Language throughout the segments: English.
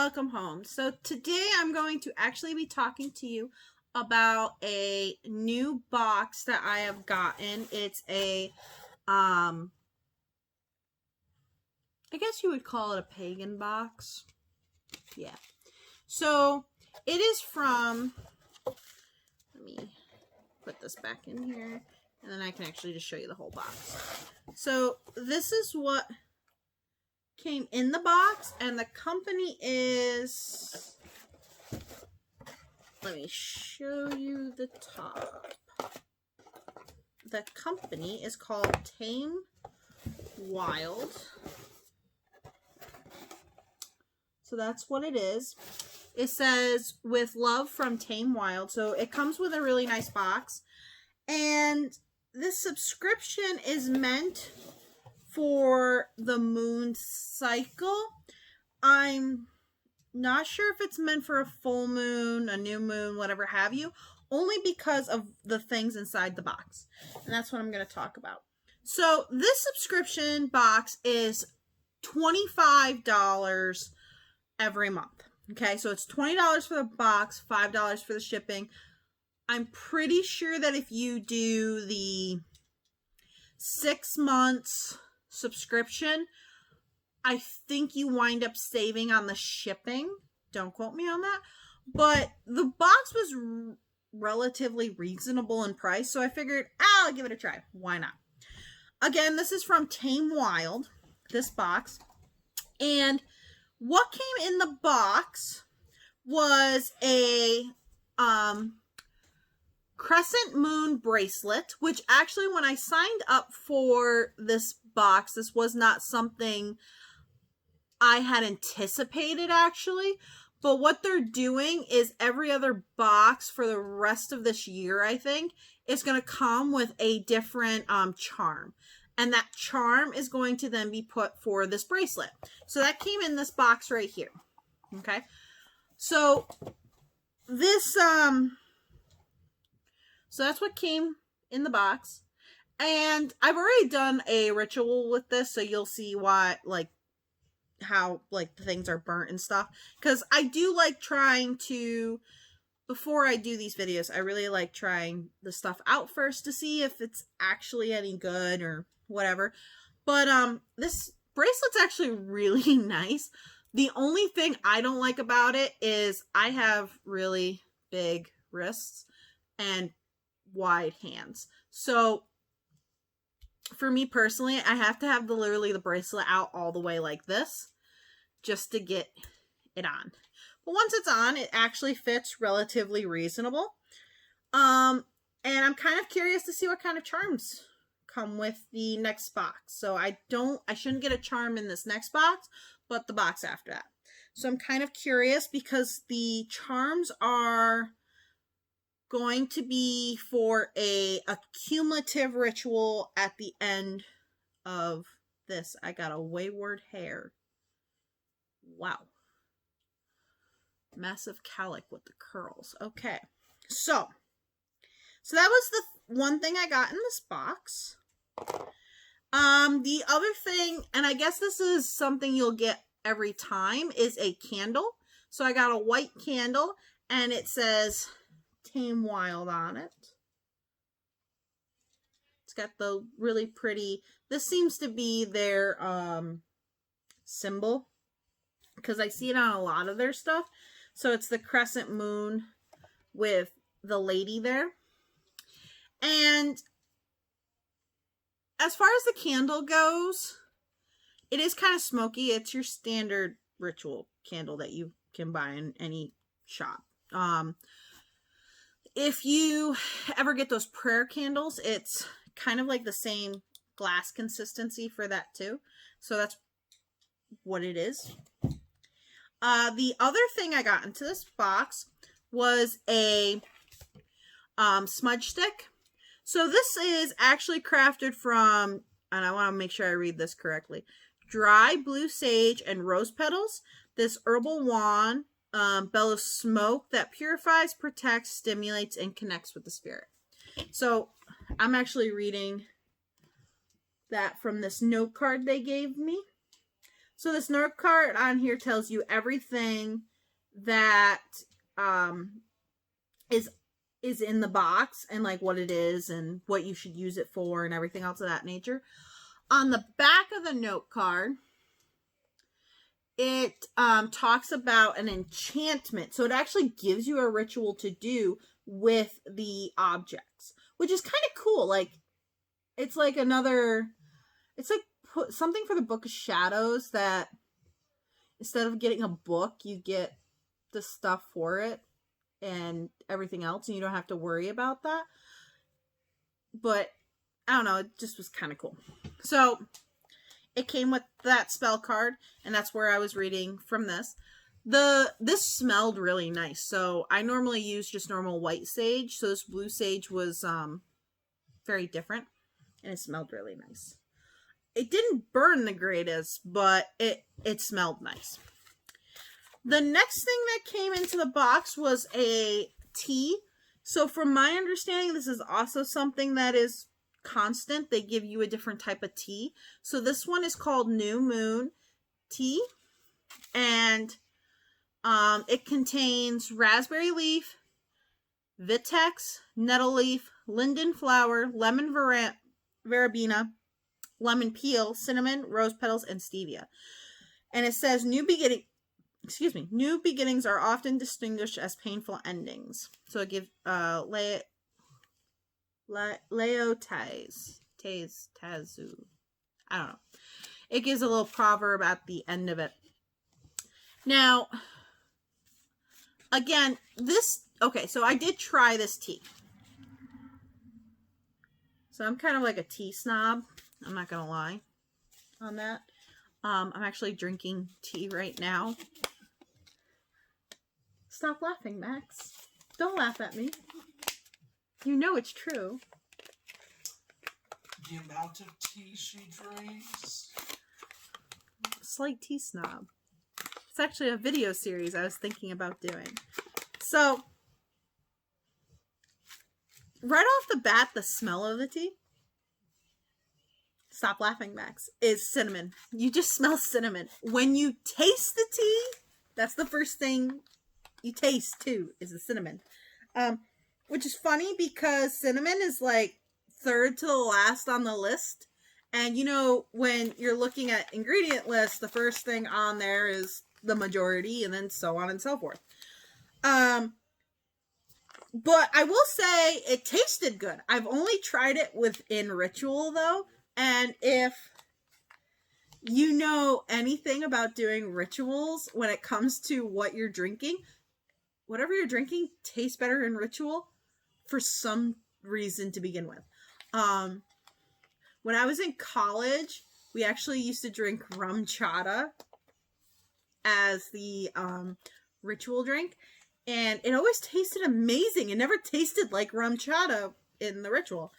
welcome home. So today I'm going to actually be talking to you about a new box that I have gotten. It's a I guess you would call it a pagan box. Yeah. So it is from, let me put this back in here and then I can actually just show you the whole box. So this is what came in the box, and the company is, let me show you the top. The company is called Tame Wild. So that's what it is. It says, with love from Tame Wild. So it comes with a really nice box. And this subscription is meant for the moon cycle. I'm not sure if it's meant for a full moon, a new moon, whatever have you, only because of the things inside the box. And that's what I'm going to talk about. So this subscription box is $25 every month. Okay, so it's $20 for the box, $5 for the shipping. I'm pretty sure that if you do the 6 months subscription, I think you wind up saving on the shipping. Don't quote me on that. But the box was relatively reasonable in price, so I figured, I'll give it a try. Why not? Again, this is from Tame Wild, this box. And what came in the box was a Crescent moon bracelet, which actually when I signed up for this box, this was not something I had anticipated actually, but what they're doing is every other box for the rest of this year, I think, is going to come with a different charm. And that charm is going to then be put for this bracelet. So that came in this box right here. Okay. So this, so that's what came in the box. And I've already done a ritual with this, so you'll see why, like, how, like, the things are burnt and stuff. Because I do like trying to, before I do these videos, I really like trying the stuff out first to see if it's actually any good or whatever. But, this bracelet's actually really nice. The only thing I don't like about it is I have really big wrists and wide hands. So for me personally, I have to have literally the bracelet out all the way like this just to get it on. But once it's on, it actually fits relatively reasonable. And I'm kind of curious to see what kind of charms come with the next box. So I shouldn't get a charm in this next box, but the box after that. So I'm kind of curious because the charms are going to be for a cumulative ritual at the end of this. I got a wayward hair. Wow. Massive cowlick with the curls. Okay. So that was the one thing I got in this box. The other thing, and I guess this is something you'll get every time, is a candle. So I got a white candle and it says Tame Wild on it. It's got the really pretty, this seems to be their symbol, because I see it on a lot of their stuff. So it's the crescent moon with the lady there. And as far as the candle goes, it is kind of smoky. It's your standard ritual candle that you can buy in any shop. If you ever get those prayer candles, it's kind of like the same glass consistency for that too. So that's what it is. The other thing I got into this box was a smudge stick. So this is actually crafted from, and I want to make sure I read this correctly, dry blue sage and rose petals. This herbal wand bellows smoke that purifies, protects, stimulates, and connects with the spirit. So I'm actually reading that from this note card they gave me. So this note card on here tells you everything that is in the box and like what it is and what you should use it for and everything else of that nature. On the back of the note card, it talks about an enchantment. So it actually gives you a ritual to do with the objects, which is kind of cool. Like, it's like another, it's like something for the Book of Shadows, that instead of getting a book, you get the stuff for it and everything else, and you don't have to worry about that. But I don't know, it just was kind of cool. So it came with that spell card, and that's where I was reading from this. This smelled really nice. So I normally use just normal white sage, so this blue sage was very different, and it smelled really nice. It didn't burn the greatest, but it smelled nice. The next thing that came into the box was a tea. So from my understanding, this is also something that is constant. They give you a different type of tea. So this one is called New Moon Tea. And it contains raspberry leaf, vitex, nettle leaf, linden flower, lemon verbena, lemon peel, cinnamon, rose petals, and stevia. And it says new beginnings are often distinguished as painful endings. So it gives Tazu. I don't know. It gives a little proverb at the end of it. Now, again, so I did try this tea. So I'm kind of like a tea snob. I'm not going to lie on that. I'm actually drinking tea right now. Stop laughing, Max. Don't laugh at me. You know it's true. The amount of tea she drinks. Slight tea snob. It's actually a video series I was thinking about doing. So, right off the bat, the smell of the tea, stop laughing, Max, is cinnamon. You just smell cinnamon. When you taste the tea, that's the first thing you taste too, is the cinnamon. Which is funny because cinnamon is like third to the last on the list. And you know, when you're looking at ingredient lists, the first thing on there is the majority, and then so on and so forth. But I will say it tasted good. I've only tried it within Ritual though, and if you know anything about doing rituals when it comes to what you're drinking, whatever you're drinking tastes better in Ritual for some reason to begin with. When I was in college, we actually used to drink rum chata as the Ritual drink, and it always tasted amazing. It never tasted like rum chata in the Ritual.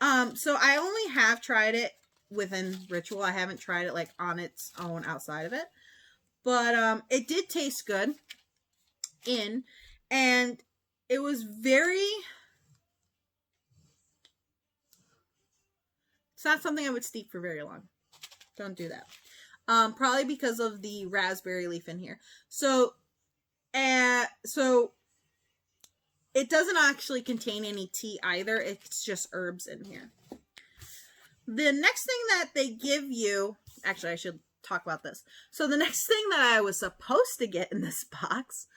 So I only have tried it within Ritual. I haven't tried it like on its own outside of it. But it did taste good and it was very... It's not something I would steep for very long. Don't do that. Probably because of the raspberry leaf in here. So it doesn't actually contain any tea either. It's just herbs in here. The next thing that they give you... Actually, I should talk about this. So the next thing that I was supposed to get in this box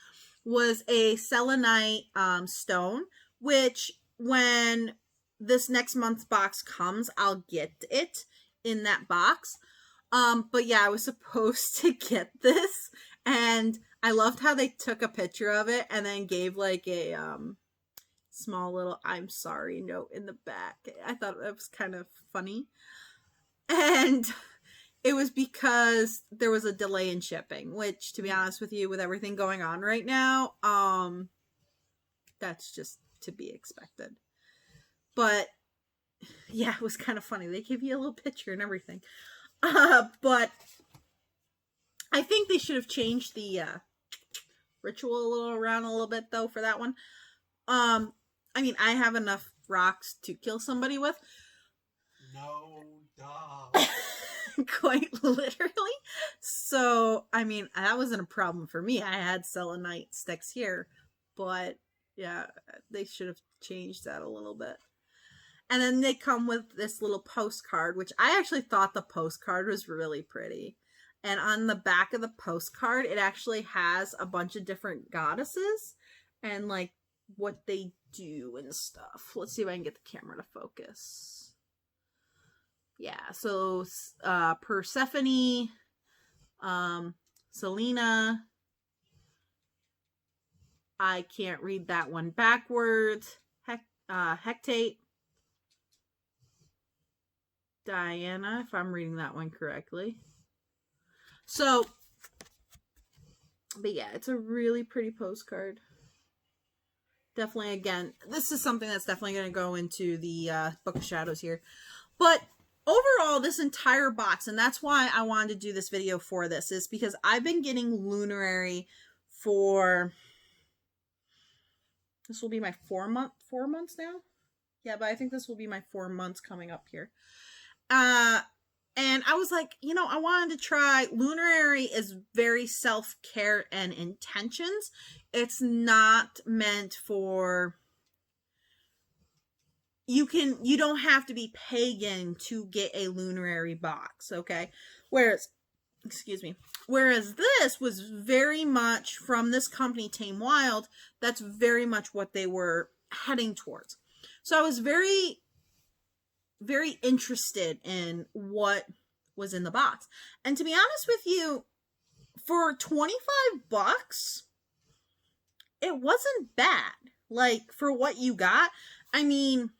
was a Selenite Stone, which when this next month's box comes, I'll get it in that box. But yeah, I was supposed to get this, and I loved how they took a picture of it and then gave like a small little "I'm sorry" note in the back. I thought that was kind of funny. And it was because there was a delay in shipping, which, to be honest with you, with everything going on right now, that's just to be expected. But yeah, it was kind of funny. They give you a little picture and everything. But I think they should have changed the ritual around a little bit though for that one. I mean, I have enough rocks to kill somebody with. No, duh. quite literally. So, I mean, that wasn't a problem for me. I had selenite sticks here, but yeah, they should have changed that a little bit. And then they come with this little postcard, which I actually thought the postcard was really pretty. And on the back of the postcard, it actually has a bunch of different goddesses and like what they do and stuff. Let's see if I can get the camera to focus. Yeah, so Persephone, Selena. I can't read that one backwards. Hecate. Diana, if I'm reading that one correctly. So, but yeah, it's a really pretty postcard. Definitely, again, this is something that's definitely going to go into the Book of Shadows here. But overall, this entire box, and that's why I wanted to do this video for this, is because I've been getting Lunarary for, this will be my 4 months now? Yeah, but I think this will be my 4 months coming up here. And I was like, you know, I wanted to try. Lunarary is very self-care and intentions. It's not meant for, you don't have to be pagan to get a Lunarary box, okay? Whereas this was very much from this company, Tame Wild, that's very much what they were heading towards. So I was very, very interested in what was in the box. And to be honest with you, for $25, it wasn't bad. Like, for what you got, I mean,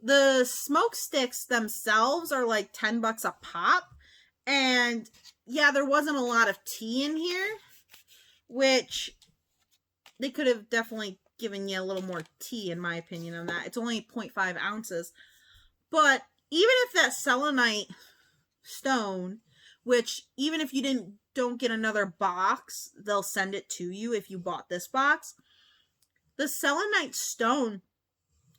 the smoke sticks themselves are like $10 a pop. And yeah, there wasn't a lot of tea in here, which they could have definitely given you a little more tea, in my opinion, on that. It's only 0.5 ounces. But even if that Selenite Stone, which even if you don't get another box, they'll send it to you if you bought this box. The Selenite Stone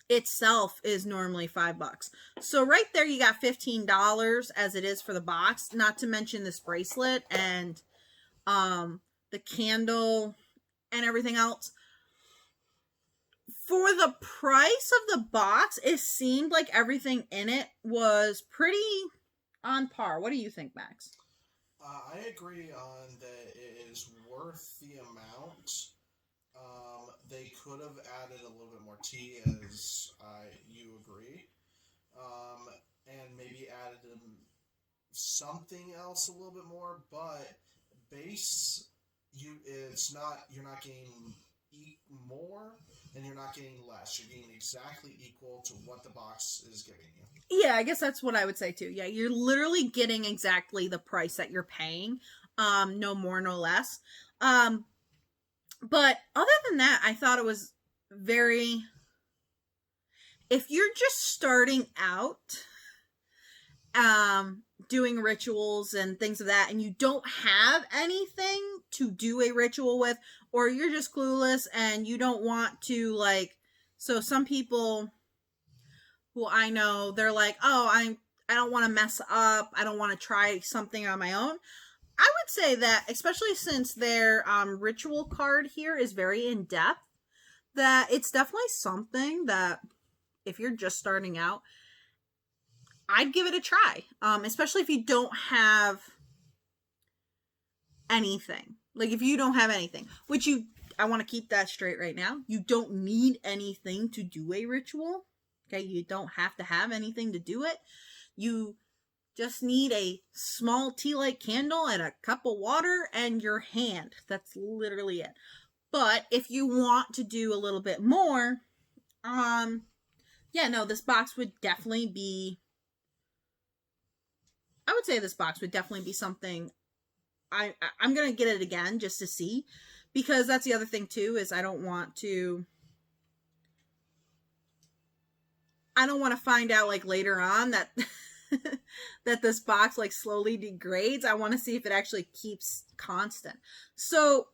itself is normally $5. So right there you got $15 as it is for the box, not to mention this bracelet and the candle and everything else. For the price of the box, it seemed like everything in it was pretty on par. What do you think, Max? I agree on that it is worth the amount. They could have added a little bit more tea, as you agree, and maybe added something else a little bit more. But base, you're not getting more, and you're not getting less. You're getting exactly equal to what the box is giving you. Yeah, I guess that's what I would say too. Yeah, you're literally getting exactly the price that you're paying. No more, no less. But other than that, I thought it was very, if you're just starting out, doing rituals and things of that, and you don't have anything to do a ritual with, or you're just clueless and you don't want to, like, so some people who I know, they're like, oh, I don't want to mess up, I don't want to try something on my own. I would say that, especially since their ritual card here is very in-depth, that it's definitely something that if you're just starting out, I'd give it a try. Especially if you don't have anything. Like, if you don't have anything, which I want to keep that straight right now. You don't need anything to do a ritual. Okay, you don't have to have anything to do it. You just need a small tea-light candle and a cup of water and your hand. That's literally it. But if you want to do a little bit more, yeah, no, this box would definitely be, I would say this box would definitely be something, I'm going to get it again just to see, because that's the other thing too, is I don't want to find out like later on that that this box like slowly degrades. I want to see if it actually keeps constant. So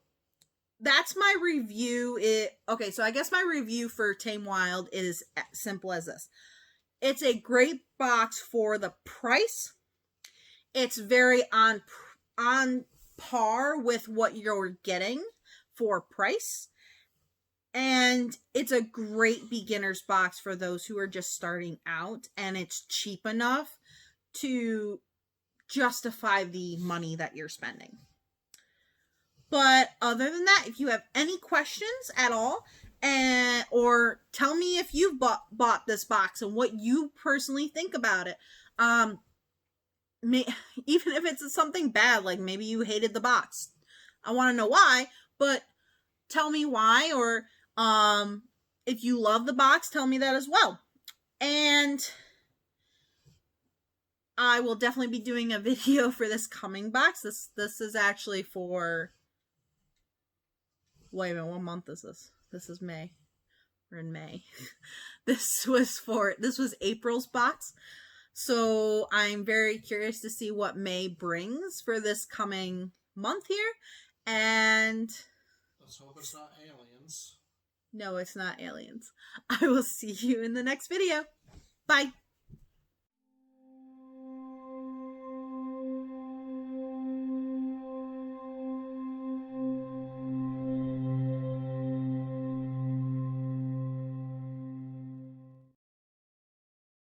that's my review. Okay, so I guess my review for Tame Wild is as simple as this. It's a great box for the price. it's very on par with what you're getting for price. And it's a great beginner's box for those who are just starting out, and it's cheap enough to justify the money that you're spending. But other than that, if you have any questions at all, or tell me if you've bought this box and what you personally think about it. Even if it's something bad, like maybe you hated the box, I want to know why. But tell me why, or if you love the box, tell me that as well. And I will definitely be doing a video for this coming box. This is actually for, wait a minute, what month is this? This is May. We're in May. This was April's box. So I'm very curious to see what May brings for this coming month here. And let's hope it's not aliens. No, it's not aliens. I will see you in the next video. Bye.